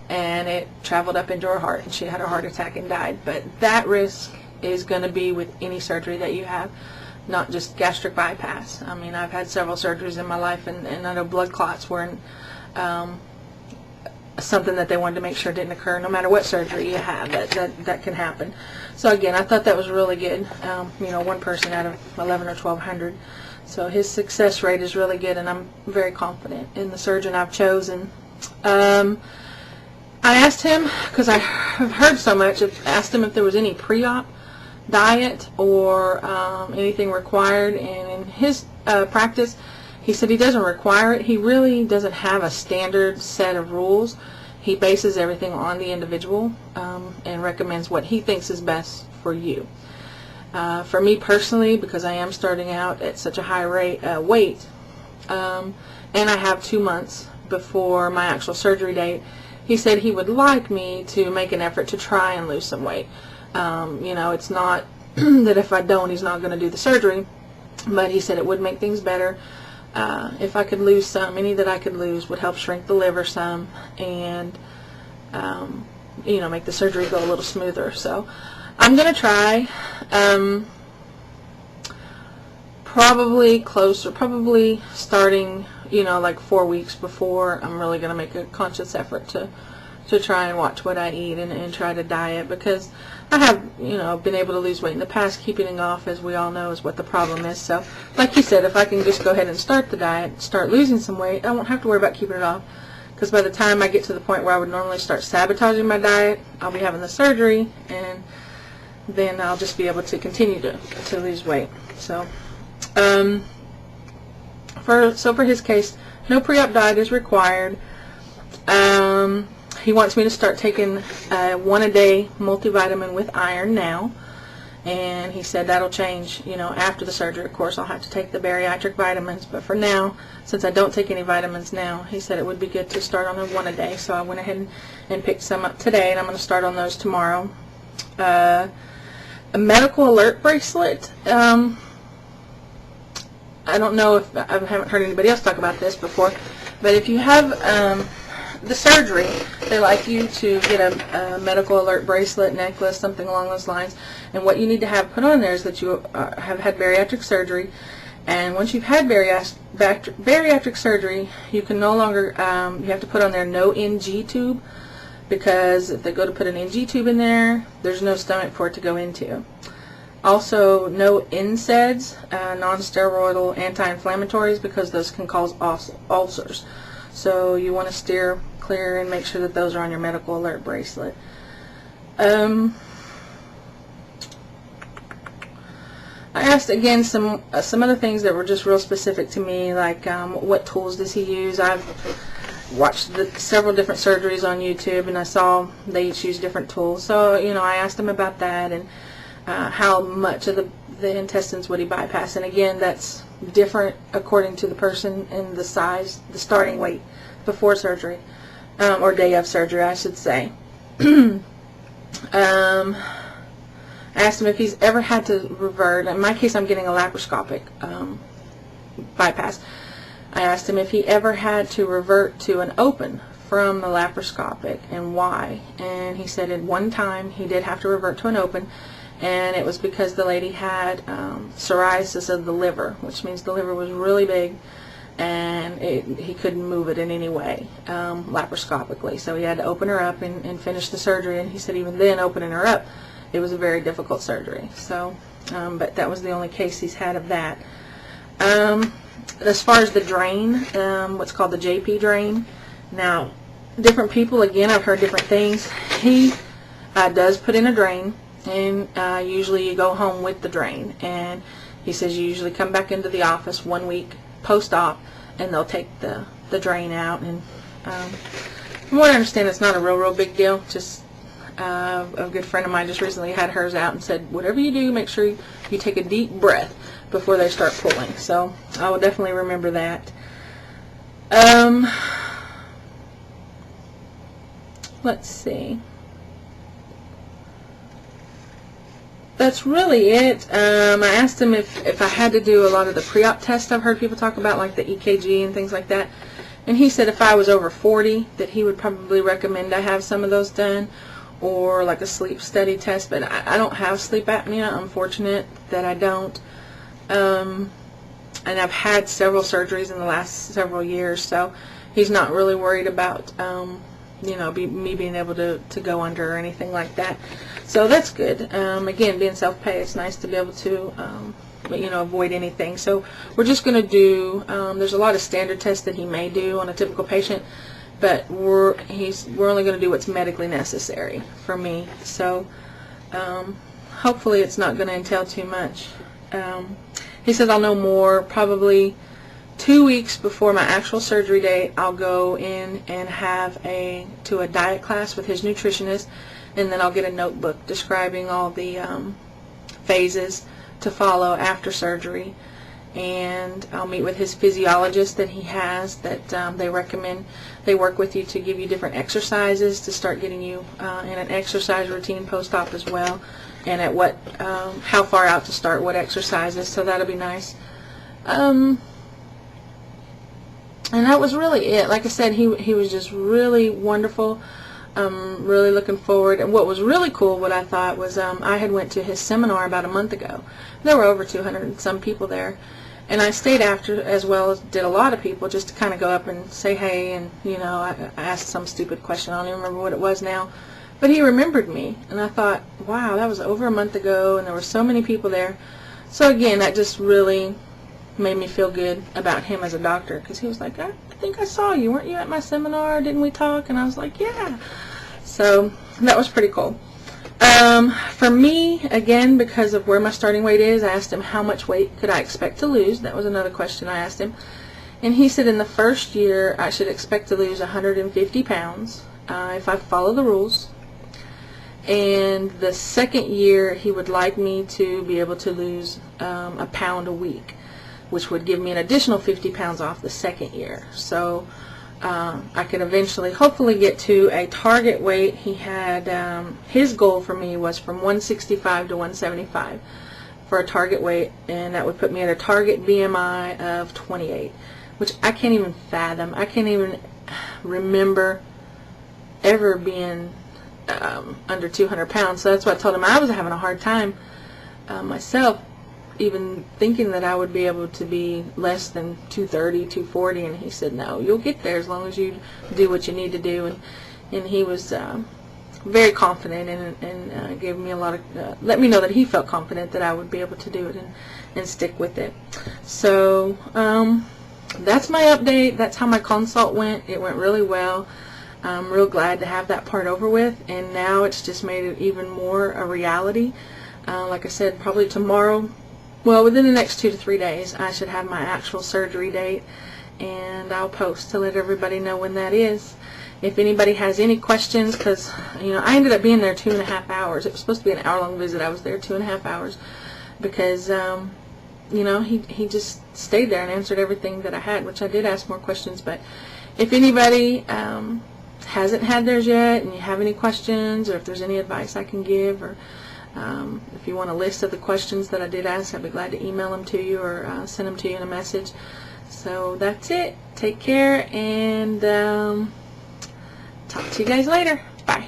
and it traveled up into her heart, and she had a heart attack and died. But that risk is going to be with any surgery that you have, not just gastric bypass. I mean, I've had several surgeries in my life, and I know blood clots were something that they wanted to make sure didn't occur. No matter what surgery you have, that can happen. So again, I thought that was really good. You know, one person out of 11 or 1,200. So his success rate is really good, and I'm very confident in the surgeon I've chosen. I asked him, because I have heard so much, asked him if there was any pre-op diet or anything required, and in his practice, he said he doesn't require it. He really doesn't have a standard set of rules. He bases everything on the individual and recommends what he thinks is best for you. For me personally, because I am starting out at such a high weight, and I have 2 months before my actual surgery date, he said he would like me to make an effort to try and lose some weight. You know, it's not that if I don't, he's not going to do the surgery, but he said it would make things better. If I could lose some, any that I could lose would help shrink the liver some, and you know, make the surgery go a little smoother. So I'm going to try. Probably starting, you know, like 4 weeks before, I'm really going to make a conscious effort to try and watch what I eat and try to diet, because I have, you know, been able to lose weight in the past. Keeping it off, as we all know, is what the problem is. So like you said, if I can just go ahead and start the diet, start losing some weight, I won't have to worry about keeping it off, because by the time I get to the point where I would normally start sabotaging my diet, I'll be having the surgery, and then I'll just be able to continue to lose weight. So for his case, no pre-op diet is required. He wants me to start taking 1 a day multivitamin with iron now, and he said that'll change, you know, after the surgery. Of course, I'll have to take the bariatric vitamins, but for now, since I don't take any vitamins now, he said it would be good to start on the 1 a day. So I went ahead and picked some up today, and I'm going to start on those tomorrow. A medical alert bracelet. I don't know if I haven't heard anybody else talk about this before, but if you have the surgery, they like you to get a medical alert bracelet, necklace, something along those lines. And what you need to have put on there is that you have had bariatric surgery, and once you've had bariatric surgery, you can no longer, you have to put on there no NG tube, because if they go to put an NG tube in there, there's no stomach for it to go into. Also, no NSAIDs, non-steroidal anti-inflammatories, because those can cause ulcers. So you want to steer clear and make sure that those are on your medical alert bracelet. I asked again some other things that were just real specific to me, like what tools does he use. I've watched several different surgeries on YouTube, and I saw they each use different tools. So, you know, I asked him about that, and how much of the intestines would he bypass. And again, that's different according to the person and the size, the starting weight before surgery, or day of surgery, I should say. I asked him if he's ever had to revert. In my case, I'm getting a laparoscopic bypass. I asked him if he ever had to revert to an open from the laparoscopic, and why. And he said at one time he did have to revert to an open, and it was because the lady had psoriasis of the liver, which means the liver was really big, and he couldn't move it in any way laparoscopically. So he had to open her up and finish the surgery, and he said even then, opening her up, it was a very difficult surgery. So, but that was the only case he's had of that. As far as the drain, what's called the JP drain, now, different people, again, I've heard different things. He does put in a drain, and usually you go home with the drain. And he says you usually come back into the office 1 week post-op, and they'll take the drain out. And from what I understand, it's not a real big deal. Just a good friend of mine just recently had hers out and said, whatever you do, make sure you take a deep breath before they start pulling. So I will definitely remember that. Let's see. That's really it. I asked him if I had to do a lot of the pre-op tests I've heard people talk about, like the EKG and things like that. And he said if I was over 40 that he would probably recommend I have some of those done, or like a sleep study test. But I don't have sleep apnea. I'm fortunate that I don't. And I've had several surgeries in the last several years, so he's not really worried about me being able to go under or anything like that. So that's good. Again, being self-pay, it's nice to be able to avoid anything. So we're just going to do, there's a lot of standard tests that he may do on a typical patient, but we're only going to do what's medically necessary for me. So hopefully it's not going to entail too much. He says I'll know more probably 2 weeks before my actual surgery date. I'll go in and have a diet class with his nutritionist, and then I'll get a notebook describing all the phases to follow after surgery. And I'll meet with his physiologist that he has that they recommend. They work with you to give you different exercises to start getting you in an exercise routine post-op as well, and at what how far out to start what exercises. So that'll be nice. And that was really it. Like I said, he was just really wonderful. Really looking forward. And what was really cool, what I thought, was I had went to his seminar about a month ago. There were over 200 and some people there. And I stayed after, as well as did a lot of people, just to kind of go up and say hey. And, I asked some stupid question. I don't even remember what it was now. But he remembered me. And I thought, wow, that was over a month ago, and there were so many people there. So, again, that just really made me feel good about him as a doctor, because he was like, I think I saw you. Weren't you at my seminar? Didn't we talk? And I was like, yeah. So that was pretty cool. For me, again, because of where my starting weight is, I asked him how much weight could I expect to lose. That was another question I asked him. And he said in the first year I should expect to lose 150 pounds if I follow the rules. And the second year he would like me to be able to lose a pound a week, which would give me an additional 50 pounds off the second year. So I could eventually hopefully get to a target weight. He had, his goal for me was from 165 to 175 for a target weight, and that would put me at a target BMI of 28, which I can't even fathom. I can't even remember ever being under 200 pounds. So that's why I told him I was having a hard time myself, even thinking that I would be able to be less than 230, 240, and he said, no, you'll get there as long as you do what you need to do. And he was very confident, and gave me a lot of, let me know that he felt confident that I would be able to do it and stick with it. So that's my update. That's how my consult went. It went really well. I'm real glad to have that part over with, and now it's just made it even more a reality. Like I said, probably tomorrow, well, within the next 2 to 3 days, I should have my actual surgery date, and I'll post to let everybody know when that is. If anybody has any questions, because I ended up being there 2.5 hours. It was supposed to be an hour-long visit. I was there 2.5 hours because he just stayed there and answered everything that I had, which I did ask more questions. But if anybody hasn't had theirs yet and you have any questions, or if there's any advice I can give, or if you want a list of the questions that I did ask, I'd be glad to email them to you or send them to you in a message. So that's it. Take care, and talk to you guys later. Bye.